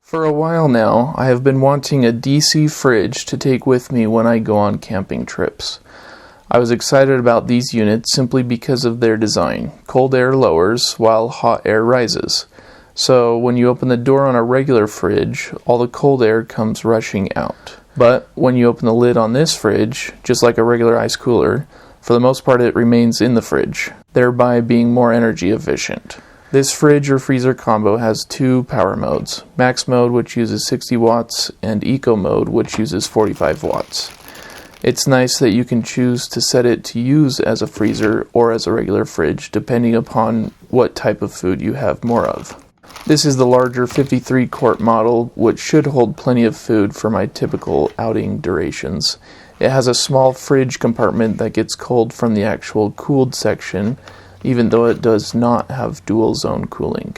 For a while now, I have been wanting a DC fridge to take with me when I go on camping trips. I was excited about these units simply because of their design. Cold air lowers while hot air rises. So when you open the door on a regular fridge, all the cold air comes rushing out. But when you open the lid on this fridge, just like a regular ice cooler, for the most part it remains in the fridge, thereby being more energy efficient. This fridge or freezer combo has two power modes, max mode which uses 60 watts and eco mode which uses 45 watts. It's nice that you can choose to set it to use as a freezer or as a regular fridge depending upon what type of food you have more of. This is the larger 53 quart model which should hold plenty of food for my typical outing durations. It has a small fridge compartment that gets cold from the actual cooled section, even though it does not have dual zone cooling.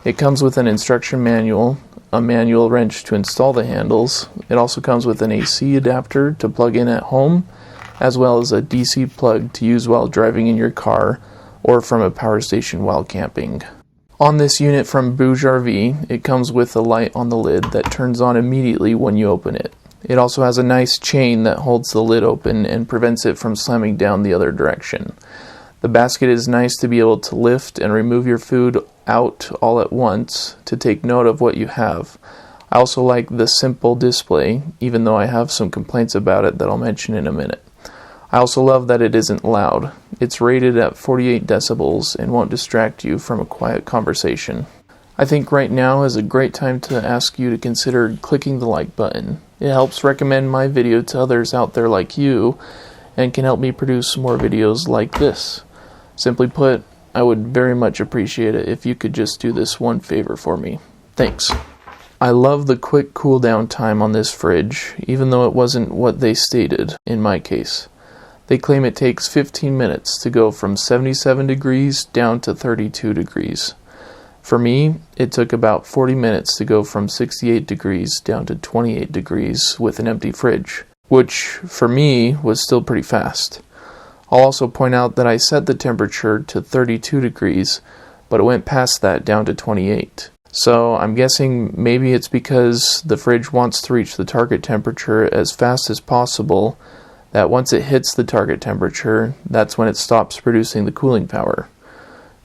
It comes with an instruction manual, a manual wrench to install the handles. It also comes with an AC adapter to plug in at home, as well as a DC plug to use while driving in your car or from a power station while camping. On this unit from BougeRV, it comes with a light on the lid that turns on immediately when you open it. It also has a nice chain that holds the lid open and prevents it from slamming down the other direction. The basket is nice to be able to lift and remove your food out all at once to take note of what you have. I also like the simple display, even though I have some complaints about it that I'll mention in a minute. I also love that it isn't loud. It's rated at 48 decibels and won't distract you from a quiet conversation. I think right now is a great time to ask you to consider clicking the like button. It helps recommend my video to others out there like you and can help me produce more videos like this. Simply put, I would very much appreciate it if you could just do this one favor for me. Thanks. I love the quick cool down time on this fridge, even though it wasn't what they stated in my case. They claim it takes 15 minutes to go from 77 degrees down to 32 degrees. For me, it took about 40 minutes to go from 68 degrees down to 28 degrees with an empty fridge, which for me was still pretty fast. I'll also point out that I set the temperature to 32 degrees, but it went past that down to 28. So I'm guessing maybe it's because the fridge wants to reach the target temperature as fast as possible, that once it hits the target temperature, that's when it stops producing the cooling power,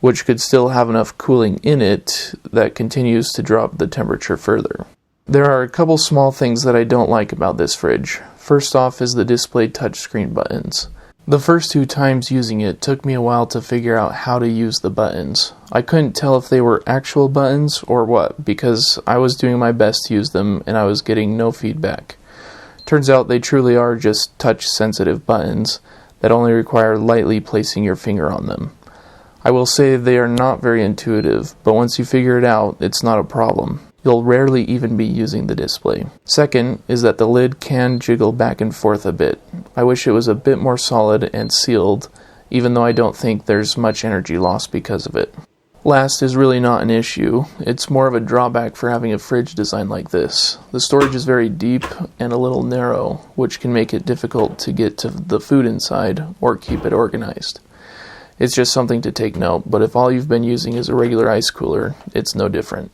which could still have enough cooling in it that continues to drop the temperature further. There are a couple small things that I don't like about this fridge. First off is the display touchscreen buttons. The first 2 times using it took me a while to figure out how to use the buttons. I couldn't tell if they were actual buttons or what, because I was doing my best to use them and I was getting no feedback. Turns out they truly are just touch-sensitive buttons that only require lightly placing your finger on them. I will say they are not very intuitive, but once you figure it out, it's not a problem. You'll rarely even be using the display. Second is that the lid can jiggle back and forth a bit. I wish it was a bit more solid and sealed, even though I don't think there's much energy lost because of it. Last is really not an issue. It's more of a drawback for having a fridge designed like this. The storage is very deep and a little narrow, which can make it difficult to get to the food inside or keep it organized. It's just something to take note, but if all you've been using is a regular ice cooler, it's no different.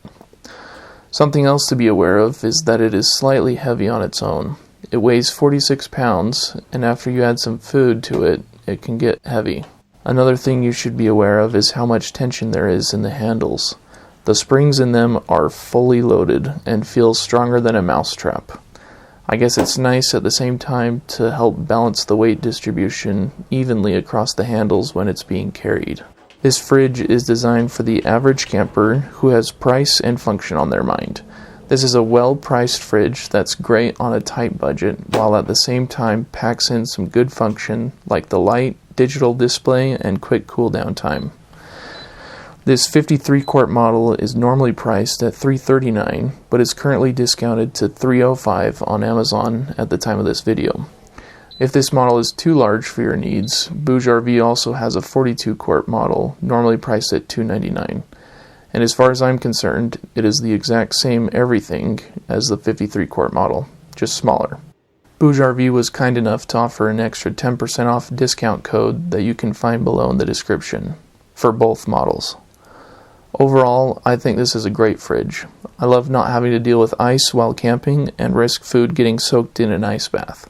Something else to be aware of is that it is slightly heavy on its own. It weighs 46 pounds, and after you add some food to it, it can get heavy. Another thing you should be aware of is how much tension there is in the handles. The springs in them are fully loaded and feel stronger than a mousetrap. I guess it's nice at the same time to help balance the weight distribution evenly across the handles when it's being carried. This fridge is designed for the average camper who has price and function on their mind. This is a well-priced fridge that's great on a tight budget, while at the same time packs in some good function like the light, digital display, and quick cool down time. This 53 quart model is normally priced at $339, but is currently discounted to $305 on Amazon at the time of this video. If this model is too large for your needs, BougeRV also has a 42 quart model, normally priced at $299. And as far as I'm concerned, it is the exact same everything as the 53 quart model, just smaller. BougeRV was kind enough to offer an extra 10% off discount code that you can find below in the description for both models. Overall, I think this is a great fridge. I love not having to deal with ice while camping and risk food getting soaked in an ice bath.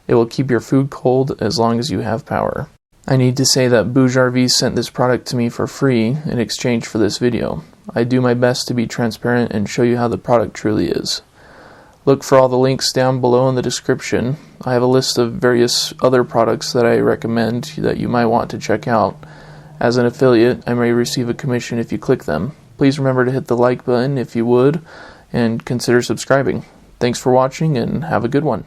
It will keep your food cold as long as you have power. I need to say that BougeRV sent this product to me for free in exchange for this video. I do my best to be transparent and show you how the product truly is. Look for all the links down below in the description. I have a list of various other products that I recommend that you might want to check out. As an affiliate, I may receive a commission if you click them. Please remember to hit the like button if you would, and consider subscribing. Thanks for watching, and have a good one.